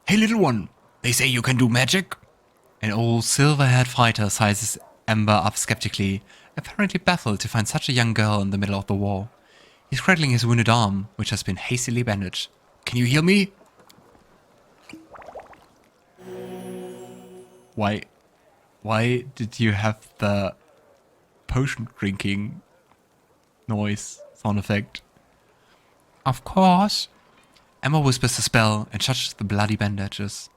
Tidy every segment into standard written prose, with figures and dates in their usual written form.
Hey little one, they say you can do magic? An old silver-haired fighter sizes Ember up skeptically, apparently baffled to find such a young girl in the middle of the war. He's cradling his wounded arm, which has been hastily bandaged. Can you heal me? Why did you have the potion drinking noise sound effect? Of course. Emma whispers the spell and touches the bloody bandages.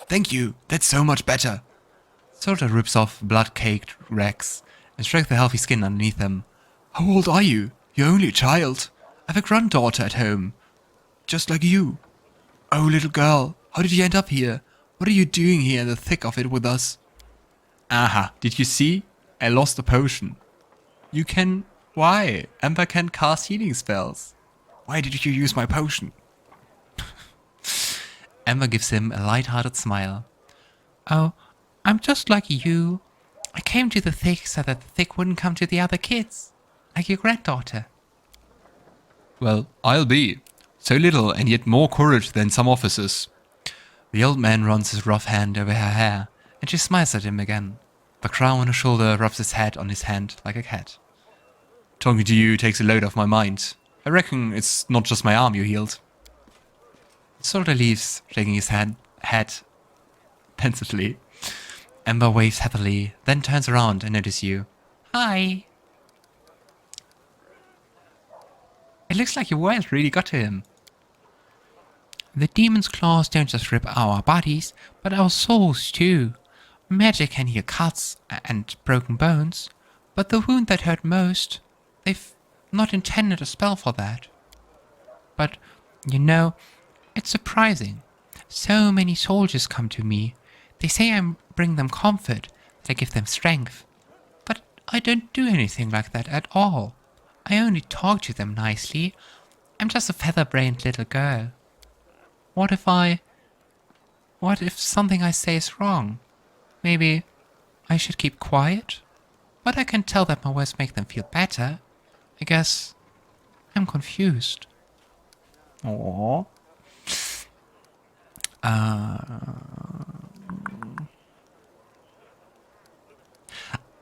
Thank you, that's so much better. Soldier rips off blood-caked rags and strokes the healthy skin underneath them. How old are you? You're only a child. I have a granddaughter at home. Just like you. Oh, little girl, how did you end up here? What are you doing here in the thick of it with us? Aha, did you see? I lost a potion. You can... Why? Ember can cast healing spells. Why did you use my potion? Ember gives him a light-hearted smile. Oh, I'm just like you. I came to the thick so that the thick wouldn't come to the other kids. Like your granddaughter. Well, I'll be. So little and yet more courage than some officers. The old man runs his rough hand over her hair, and she smiles at him again. The crown on her shoulder rubs his head on his hand like a cat. Talking to you takes a load off my mind. I reckon it's not just my arm you healed. The soldier leaves, shaking his head pensively. Ember waves happily, then turns around and notices you. Hi! It looks like your words really got to him. The demon's claws don't just rip our bodies, but our souls too. Magic can heal cuts and broken bones, but the wound that hurt most, they've not intended a spell for that. But, you know, it's surprising. So many soldiers come to me. They say I bring them comfort, that I give them strength. But I don't do anything like that at all. I only talk to them nicely. I'm just a feather-brained little girl. What if something I say is wrong? Maybe I should keep quiet? But I can tell that my words make them feel better. I guess I'm confused. Aww. I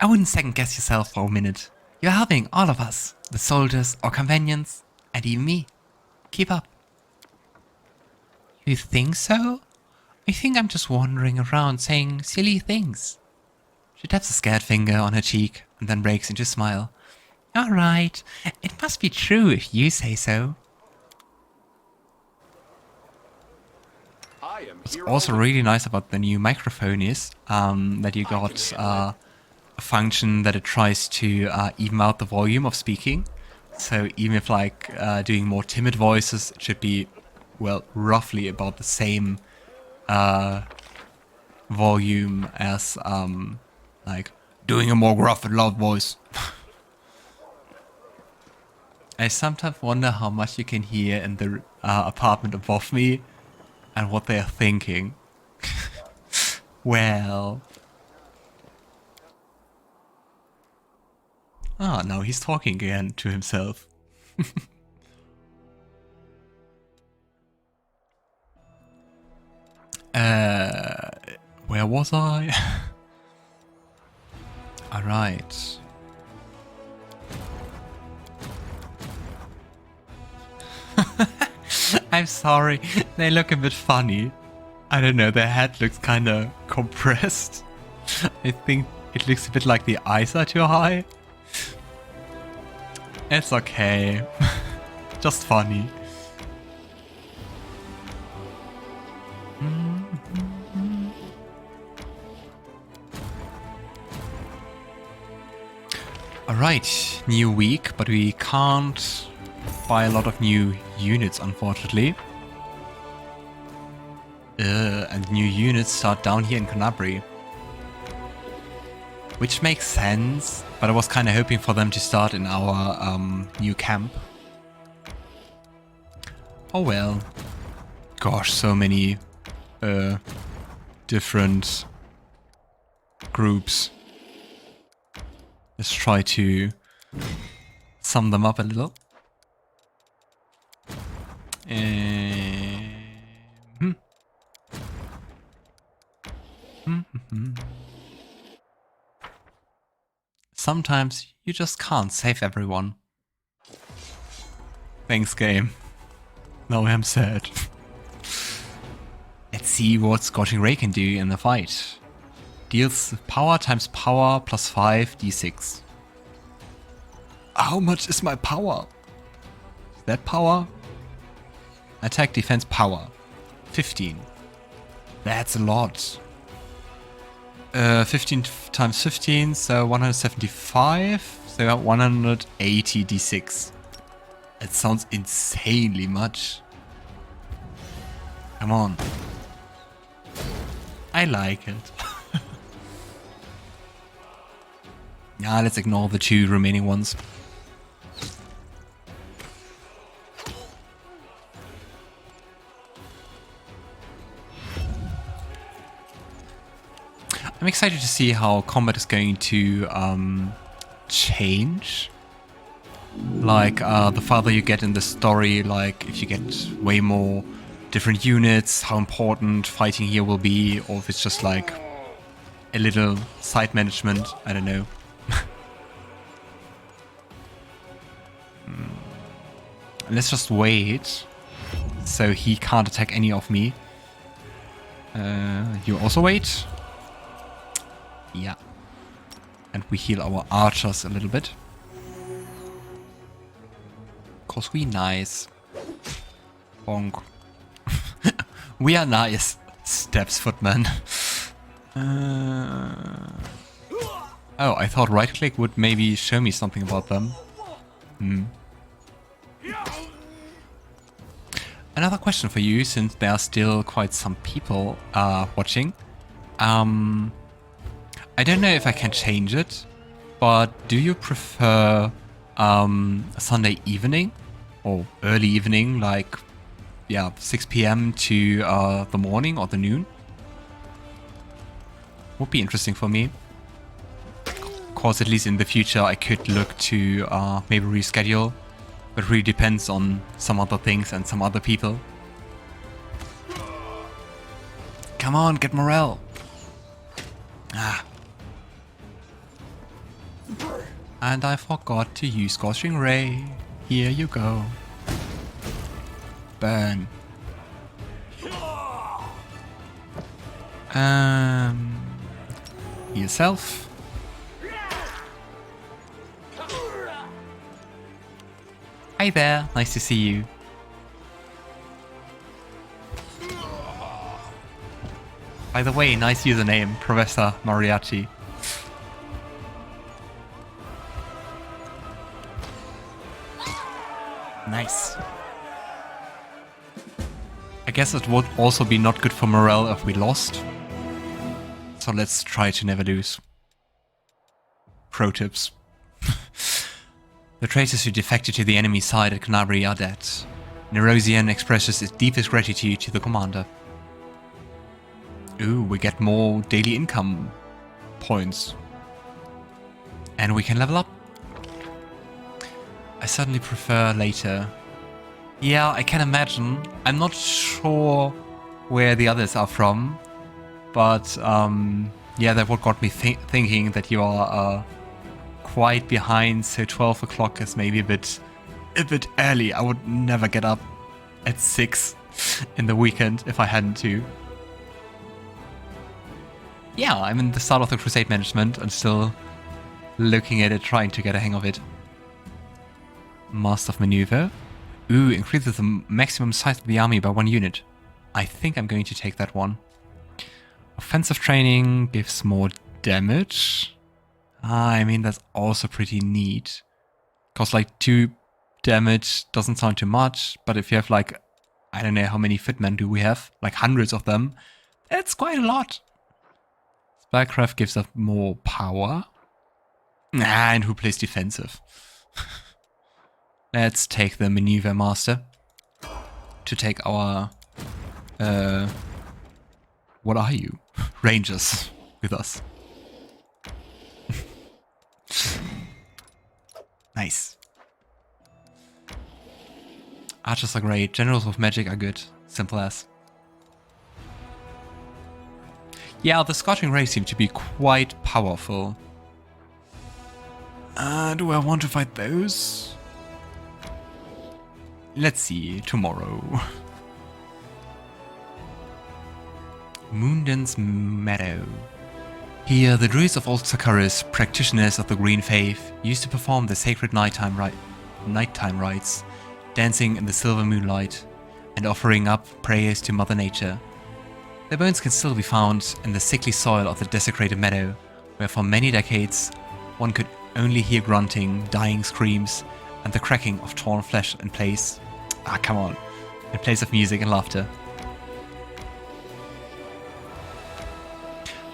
wouldn't second guess yourself for a minute. You're helping all of us, the soldiers, our companions, and even me. Keep up. You think so? I think I'm just wandering around saying silly things. She taps a scared finger on her cheek and then breaks into a smile. Alright, it must be true if you say so. What's also really nice about the new microphone is that you got a function that it tries to even out the volume of speaking. So even if like doing more timid voices, it should be, well, roughly about the same volume as like doing a more gruff and loud voice. I sometimes wonder how much you can hear in the apartment above me and what they are thinking. Well. Ah, now he's talking again to himself. Where was I? Alright. I'm sorry, they look a bit funny. I don't know, their head looks kinda compressed. I think it looks a bit like the eyes are too high. It's okay. Just funny. Alright, new week, but we can't buy a lot of new units, unfortunately. And new units start down here in Kenabres. Which makes sense, but I was kind of hoping for them to start in our new camp. Oh well. Gosh, so many different groups. Let's try to sum them up a little. Sometimes you just can't save everyone. Thanks, game. Now I'm sad. Let's see what Scorching Ray can do in the fight. Deals power times power plus 5 d6. How much is my power? Is that power? Attack, defense, power. 15. That's a lot. 15 times 15, so 175. So 180 d6. That sounds insanely much. Come on. I like it. Yeah, let's ignore the 2 remaining ones. I'm excited to see how combat is going to change. Like, the farther you get in the story, like, if you get way more different units, how important fighting here will be, or if it's just like a little side management, I don't know. Let's just wait, so he can't attack any of me. You also wait. Yeah. And we heal our archers a little bit. Cause we nice. Bonk. We are nice. Steps, footman. Oh, I thought right click would maybe show me something about them. Another question for you, since there are still quite some people watching. I don't know if I can change it, but do you prefer Sunday evening or early evening, like 6 p.m. to the morning or the noon? Would be interesting for me. Of course, at least in the future, I could look to maybe reschedule, but it really depends on some other things and some other people. Come on, get morale. And I forgot to use Scorching Ray. Here you go. Burn. Yourself. Hi there, nice to see you. By the way, nice username, Professor Mariachi. Nice. I guess it would also be not good for morale if we lost. So let's try to never lose. Pro tips. The traitors who defected to the enemy side at Kenabres are dead. Nerosian expresses its deepest gratitude to the commander. Ooh, we get more daily income points. And we can level up. I certainly prefer later. Yeah, I can imagine. I'm not sure where the others are from. But, yeah, that what got me thinking that you are quite behind, so 12 o'clock is maybe a bit early. I would never get up at 6 in the weekend if I hadn't to. Yeah, I'm in the start of the Crusade management and still looking at it, trying to get a hang of it. Master of Maneuver. Ooh, increases the maximum size of the army by 1 unit. I think I'm going to take that one. Offensive training gives more damage. I mean, that's also pretty neat. Because like 2 damage doesn't sound too much, but if you have like, I don't know how many Fitmen do we have? Like hundreds of them. That's quite a lot. Spellcraft gives us more power. And who plays defensive? Let's take the Maneuver Master to take our, what are you? Rangers with us. Nice. Archers are great. Generals of magic are good. Simple as. Yeah, the Scorching Ray seem to be quite powerful. Do I want to fight those? Let's see, tomorrow. Moonden's Meadow. Here, the druids of Old Sarkorian, practitioners of the Green Faith, used to perform the sacred nighttime rites, dancing in the silver moonlight and offering up prayers to Mother Nature. Their bones can still be found in the sickly soil of the desecrated meadow, where for many decades one could only hear grunting, dying screams, and the cracking of torn flesh in place. Come on. In place of music and laughter.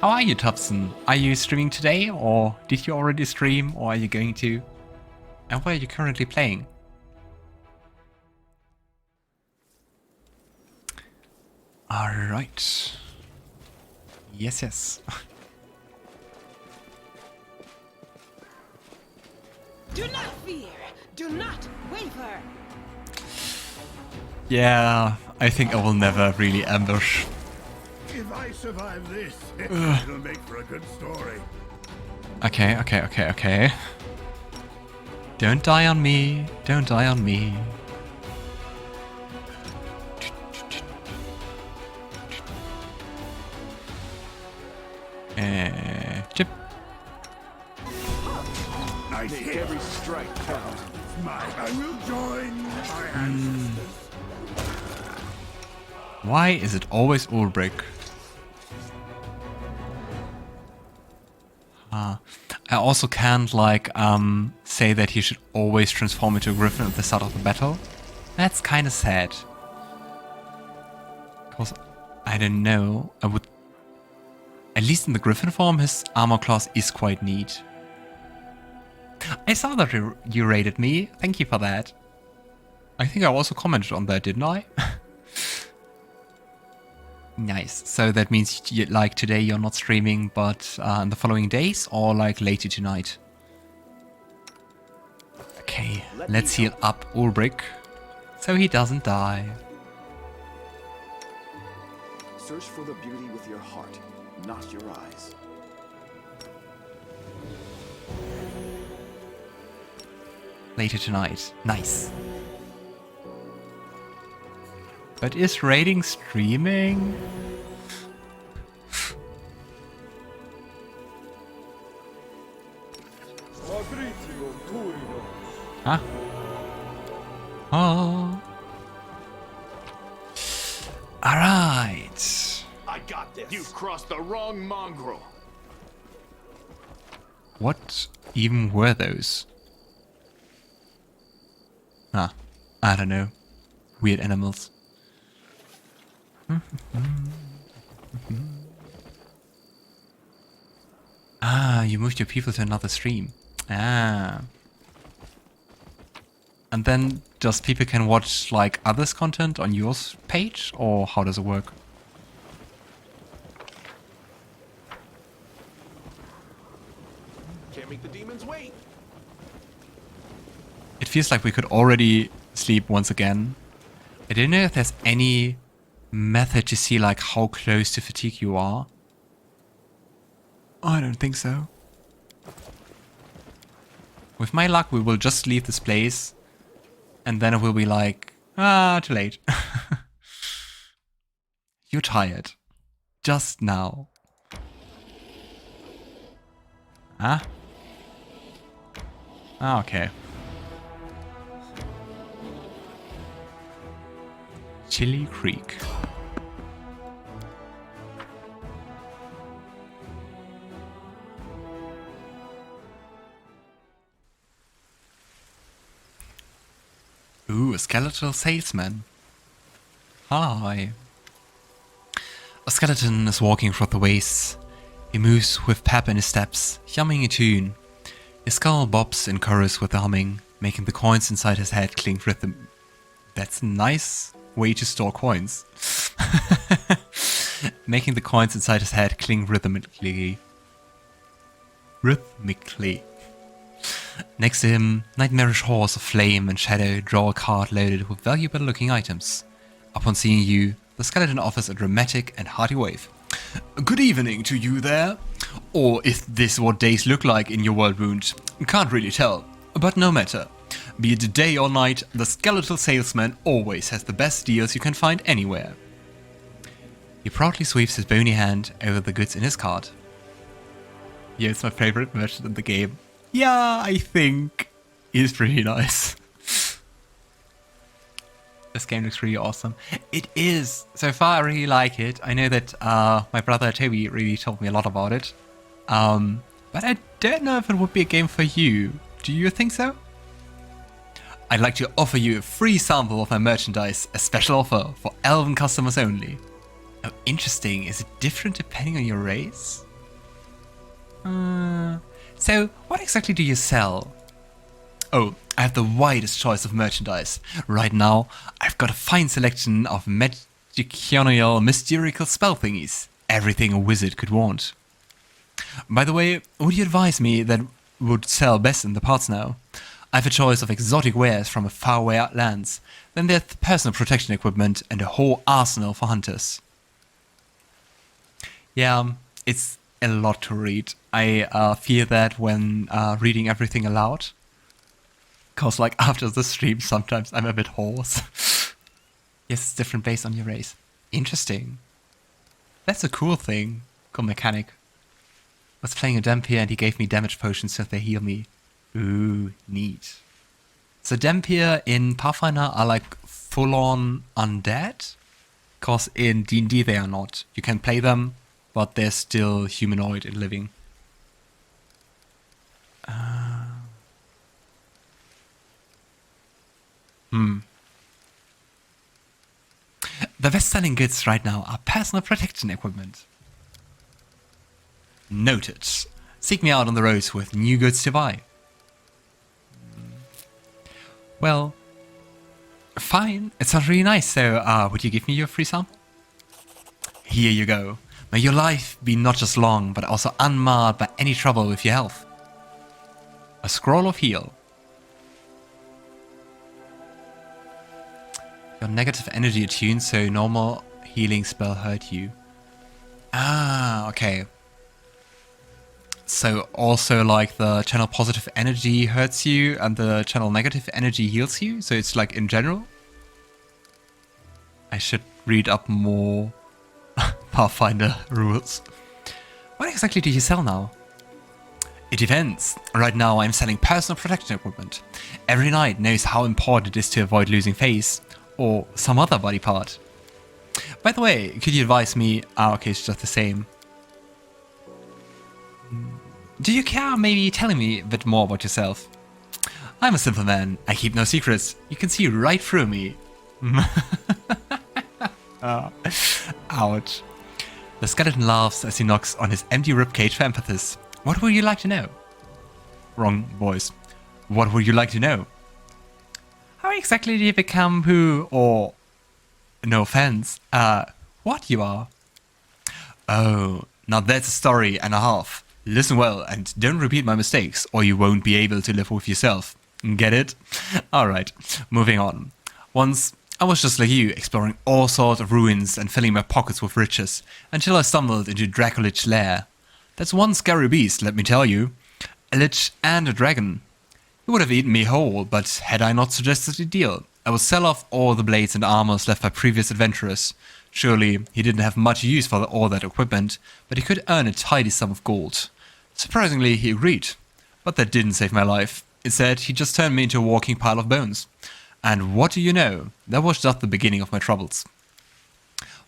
How are you, Topson? Are you streaming today, or did you already stream, or are you going to? And where are you currently playing? Alright. Yes, yes. Do not fear! Do not waver! Yeah, I think I will never really ambush. If I survive this, it'll make for a good story. Okay. Don't die on me. Don't die on me. Chip. Nice hit. Every strike counts. I will join my ancestors. Why is it always Ulbrig? I also can't say that he should always transform into a Griffin at the start of the battle. That's kind of sad. Because I don't know. I would, at least in the Griffin form, his armor class is quite neat. I saw that you rated me. Thank you for that. I think I also commented on that, didn't I? Nice. So that means today you're not streaming, but in the following days, or later tonight. Okay, let's heal up Ulbrig so he doesn't die. Search for the beauty with your heart, not your eyes. Later tonight. Nice. But is raiding streaming? Huh? Oh. Alright. I got this. You've crossed the wrong mongrel. What even were those? I don't know. Weird animals. You moved your people to another stream. And then just people can watch others' content on your page, or how does it work? Can't make the demons wait. It feels like we could already sleep once again. I don't know if there's any method to see how close to fatigue you are. I don't think so. With my luck, we will just leave this place, and then it will be too late. You're tired. Just now. Huh? Okay. Chili Creek. Ooh, a skeletal salesman. Hi. A skeleton is walking through the wastes. He moves with pep in his steps, humming a tune. His skull bobs in chorus with the humming, making the coins inside his head clink rhythm. That's a nice way to store coins. Making the coins inside his head cling rhythmically. Next to him, nightmarish hordes of flame and shadow draw a cart loaded with valuable looking items. Upon seeing you, the skeleton offers a dramatic and hearty wave. Good evening to you there. Or if this is what days look like in your Worldwound. Can't really tell. But no matter. Be it day or night, the skeletal salesman always has the best deals you can find anywhere. He proudly sweeps his bony hand over the goods in his cart. Yeah, it's my favorite merchant in the game. Yeah, I think he's pretty nice. This game looks really awesome. It is! So far I really like it. I know that my brother Toby really told me a lot about it. But I don't know if it would be a game for you. Do you think so? I'd like to offer you a free sample of my merchandise, a special offer for Elven customers only. Oh, interesting. Is it different depending on your race? So, what exactly do you sell? Oh, I have the widest choice of merchandise. Right now, I've got a fine selection of magical mystical spell thingies. Everything a wizard could want. By the way, would you advise me that would sell best in the parts now? I have a choice of exotic wares from a faraway lands. Then there's personal protection equipment and a whole arsenal for hunters. Yeah, it's a lot to read. I fear that when reading everything aloud. Cause like after the stream sometimes I'm a bit hoarse. Yes, it's different based on your race. Interesting. That's a cool thing. Cool mechanic. I was playing a Dampier and he gave me damage potions so they heal me. Ooh, neat. So Dampier in Pathfinder are like full-on undead? Cause in D&D they are not. You can play them, but they're still humanoid and living. The best selling goods right now are personal protection equipment. Noted. Seek me out on the roads with new goods to buy. Well, fine. It sounds really nice. So, would you give me your free sample? Here you go. May your life be not just long, but also unmarred by any trouble with your health. A scroll of heal. Your negative energy attuned, so normal healing spell hurt you. Ah, okay. So also like the channel positive energy hurts you and the channel negative energy heals you? So it's like in general? I should read up more Pathfinder rules. What exactly do you sell now? It depends. Right now I'm selling personal protection equipment. Every knight knows how important it is to avoid losing face or some other body part. By the way, could you advise me? Okay, it's just the same. Do you care maybe telling me a bit more about yourself? I'm a simple man. I keep no secrets. You can see right through me. Ouch. The skeleton laughs as he knocks on his empty ribcage for emphasis. What would you like to know? Wrong voice. What would you like to know? How exactly do you become who, or, no offense, what you are? Oh, now that's a story and a half. Listen well and don't repeat my mistakes or you won't be able to live with yourself. Get it? Alright, moving on. Once, I was just like you, exploring all sorts of ruins and filling my pockets with riches, until I stumbled into Dracolich's lair. That's one scary beast, let me tell you. A lich and a dragon. He would have eaten me whole, but had I not suggested a deal, I would sell off all the blades and armors left by previous adventurers. Surely, he didn't have much use for all that equipment, but he could earn a tidy sum of gold. Surprisingly, he agreed. But that didn't save my life. Instead, he just turned me into a walking pile of bones. And what do you know? That was just the beginning of my troubles.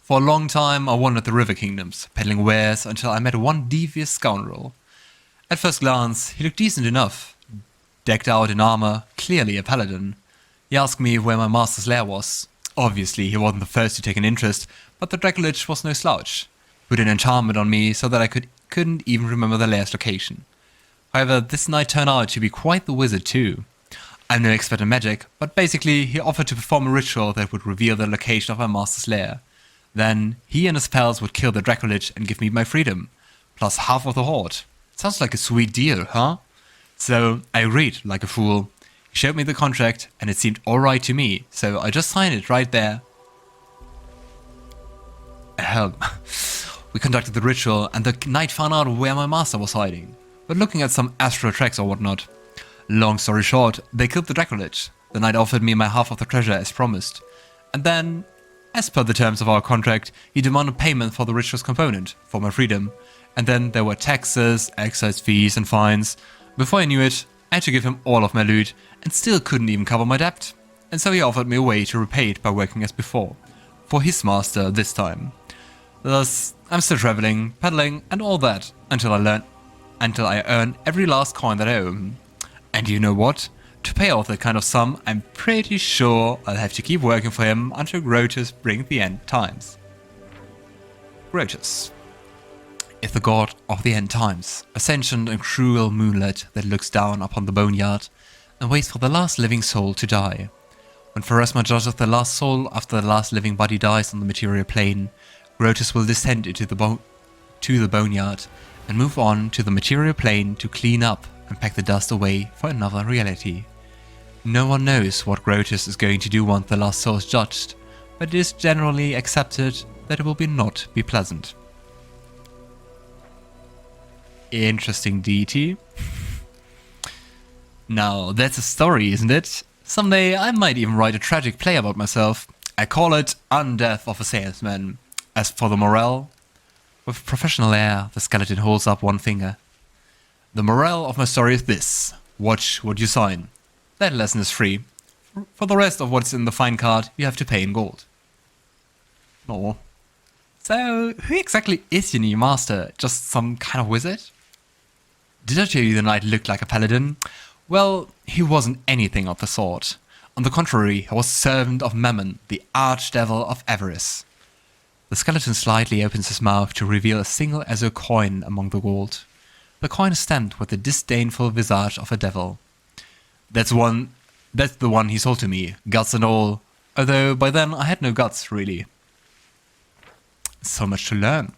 For a long time, I wandered the river kingdoms, peddling wares until I met one devious scoundrel. At first glance, he looked decent enough. Decked out in armor, clearly a paladin. He asked me where my master's lair was. Obviously, he wasn't the first to take an interest, but the Dracolich was no slouch. Put an enchantment on me so that I couldn't even remember the lair's location. However, this knight turned out to be quite the wizard too. I'm no expert in magic, but basically he offered to perform a ritual that would reveal the location of my master's lair. Then, he and his pals would kill the Dracolich and give me my freedom, plus half of the horde. Sounds like a sweet deal, huh? So, I agreed, like a fool. He showed me the contract, and it seemed alright to me, so I just signed it right there. Hell, We conducted the ritual, and the knight found out where my master was hiding, but looking at some astral tracks or whatnot. Long story short, they killed the Dracolich. The knight offered me my half of the treasure as promised, and then, as per the terms of our contract, he demanded payment for the ritual's component, for my freedom, and then there were taxes, excise fees and fines. Before I knew it, I had to give him all of my loot, and still couldn't even cover my debt, and so he offered me a way to repay it by working as before, for his master this time. Thus, I'm still traveling, peddling, and all that until I earn every last coin that I owe him. And you know what? To pay off that kind of sum, I'm pretty sure I'll have to keep working for him until Grotus brings the end times. Grotus is the god of the end times, a sentient and cruel moonlet that looks down upon the boneyard and waits for the last living soul to die. When Pharasma judges the last soul after the last living body dies on the material plane, Grotus will descend into the boneyard and move on to the material plane to clean up and pack the dust away for another reality. No one knows what Grotus is going to do once the last soul is judged, but it is generally accepted that it will not be pleasant. Interesting deity. Now, that's a story, isn't it? Someday I might even write a tragic play about myself. I call it Undeath of a Salesman. As for the morale, with professional air, the skeleton holds up one finger. The morale of my story is this: watch what you sign. That lesson is free. For the rest of what's in the fine card, you have to pay in gold. Oh. So, who exactly is your new master? Just some kind of wizard? Did I tell you the knight looked like a paladin? Well, he wasn't anything of the sort. On the contrary, he was servant of Mammon, the archdevil of avarice. The skeleton slightly opens his mouth to reveal a single azure coin among the gold. The coin is stamped with the disdainful visage of a devil. That's the one he sold to me, guts and all, although by then I had no guts, really. So much to learn.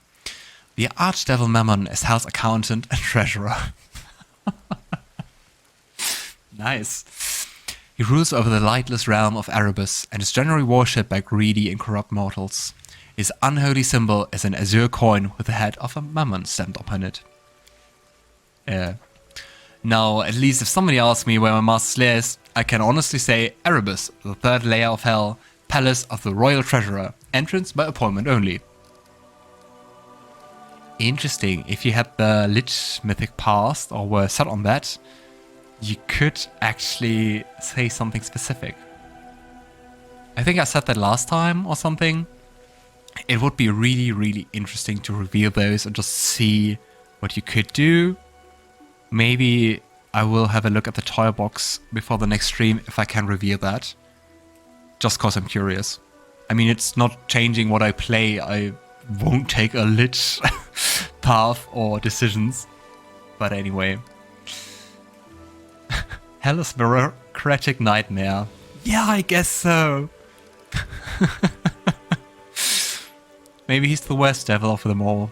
The archdevil Mammon is house accountant and treasurer. Nice. He rules over the lightless realm of Erebus and is generally worshipped by greedy and corrupt mortals. His unholy symbol is an azure coin with the head of a Mammon stamped upon it. Now, at least if somebody asks me where my master is, I can honestly say Erebus, the third layer of hell, palace of the royal treasurer, entrance by appointment only. Interesting. If you had the Lich mythic past or were set on that, you could actually say something specific. I think I said that last time or something. It would be really, really interesting to reveal those and just see what you could do. Maybe I will have a look at the toy box before the next stream if I can reveal that. Just cause I'm curious. I mean, it's not changing what I play. I won't take a Lich path or decisions. But anyway. Hell is bureaucratic nightmare. Yeah, I guess so. Maybe he's the worst devil of them all.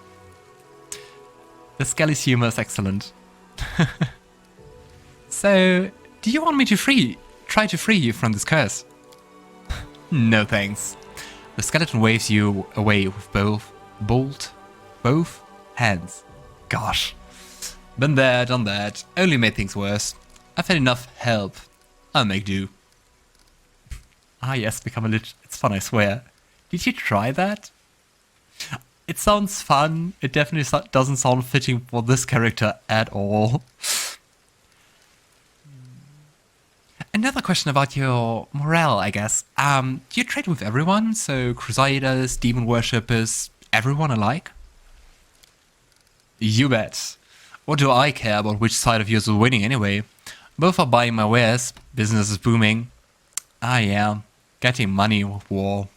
The Skelly's humor is excellent. So, do you want me to try to free you from this curse? No thanks. The skeleton waves you away with both hands. Gosh. Been there, done that. Only made things worse. I've had enough help. I'll make do. Ah yes, become a lich. It's fun, I swear. Did you try that? It sounds fun. It definitely doesn't sound fitting for this character at all. Another question about your morale, I guess. Do you trade with everyone? So Crusaders, Demon Worshippers, everyone alike? You bet. What do I care about which side of yours is winning anyway? Both are buying my wares, business is booming. Ah yeah, getting money with war.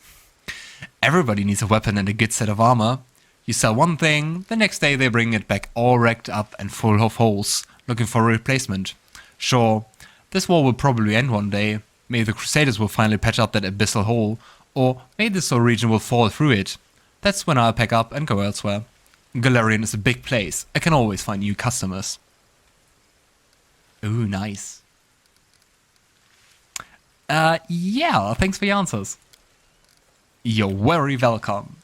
Everybody needs a weapon and a good set of armor. You sell one thing, the next day they bring it back all wrecked up and full of holes, looking for a replacement. Sure, this war will probably end one day. Maybe the Crusaders will finally patch up that abyssal hole, or maybe this whole region will fall through it. That's when I'll pack up and go elsewhere. Golarion is a big place. I can always find new customers. Ooh, nice. Yeah, thanks for your answers. You're very welcome.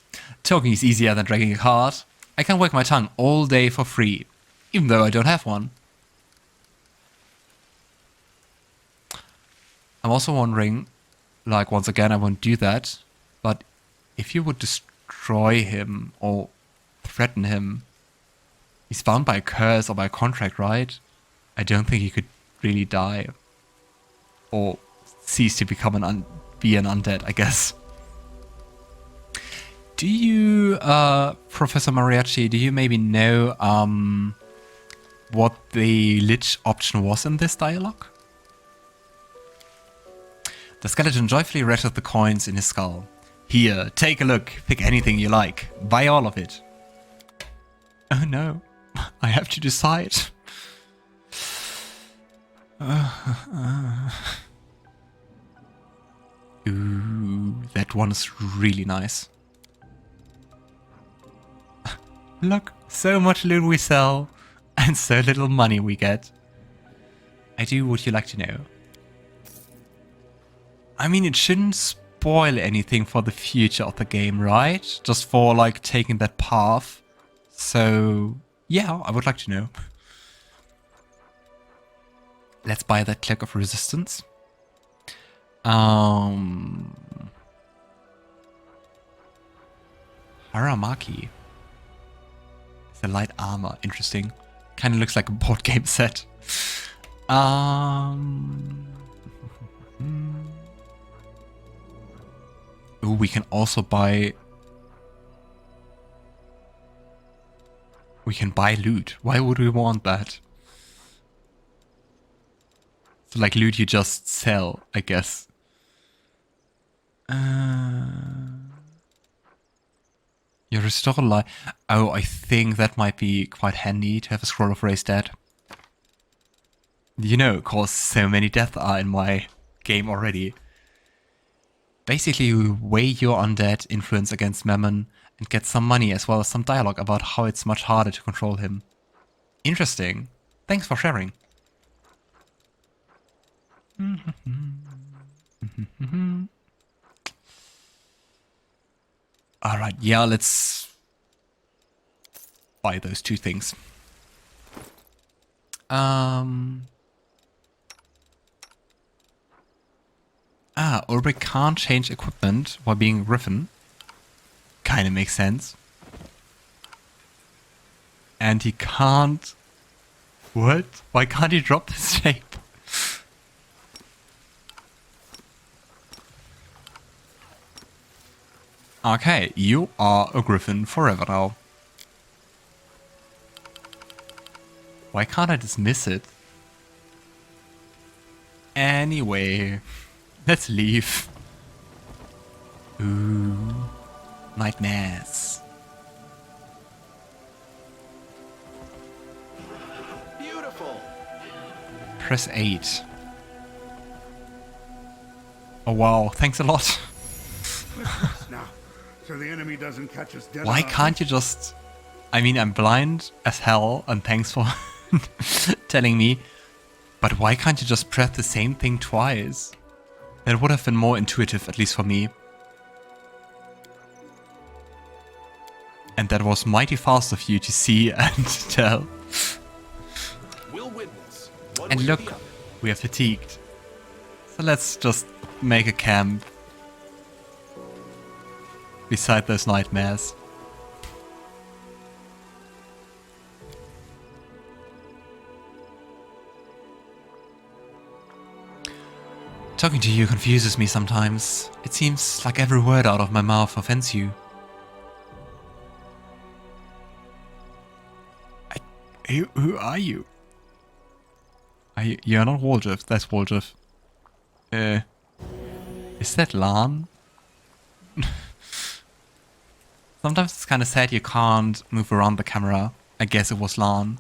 Talking is easier than dragging a cart. I can wag my tongue all day for free, even though I don't have one. I'm also wondering, like, once again, I won't do that, but if you would destroy him or threaten him, he's bound by a curse or by a contract, right? I don't think he could really die. Or cease to become be an undead, I guess. Do you, Professor Mariachi, do you maybe know what the lich option was in this dialogue? The skeleton joyfully rattled the coins in his skull. Here, take a look. Pick anything you like. Buy all of it. Oh no, I have to decide. Ooh, that one is really nice. Look, so much loot we sell, and so little money we get. I do would you like to know. I mean, it shouldn't spoil anything for the future of the game, right? Just for, like, taking that path. So, yeah, I would like to know. Let's buy that Cloak of Resistance. Haramaki. It's a light armor. Interesting. Kind of looks like a board game set. Ooh, we can also buy... We can buy loot. Why would we want that? So like loot you just sell, I guess. You restore life. Oh, I think that might be quite handy to have a scroll of raised dead. You know, cause so many deaths are in my game already. Basically, you weigh your undead influence against Mammon and get some money as well as some dialogue about how it's much harder to control him. Interesting. Thanks for sharing. Alright, yeah, let's buy those two things. Ulbrig can't change equipment while being Griffin. Kinda makes sense. And he can't... What? Why can't he drop this shape? Okay, you are a Griffin forever now. Why can't I dismiss it? Anyway, let's leave. Ooh, nightmares. Beautiful. Press 8. Oh wow, thanks a lot. Now, so the enemy doesn't catch us dead. Why can't you just... I mean, I'm blind as hell, and thanks for telling me. But why can't you just press the same thing twice? That would have been more intuitive, at least for me. And that was mighty fast of you to see and tell. We'll witness. One And way or look, the other. we are fatigued. So let's just make a camp beside those nightmares. Talking to you confuses me sometimes. It seems like every word out of my mouth offends you. Who are you? You're not Woljif, that's Woljif. Is that Lann? Sometimes it's kind of sad you can't move around the camera. I guess it was Lann.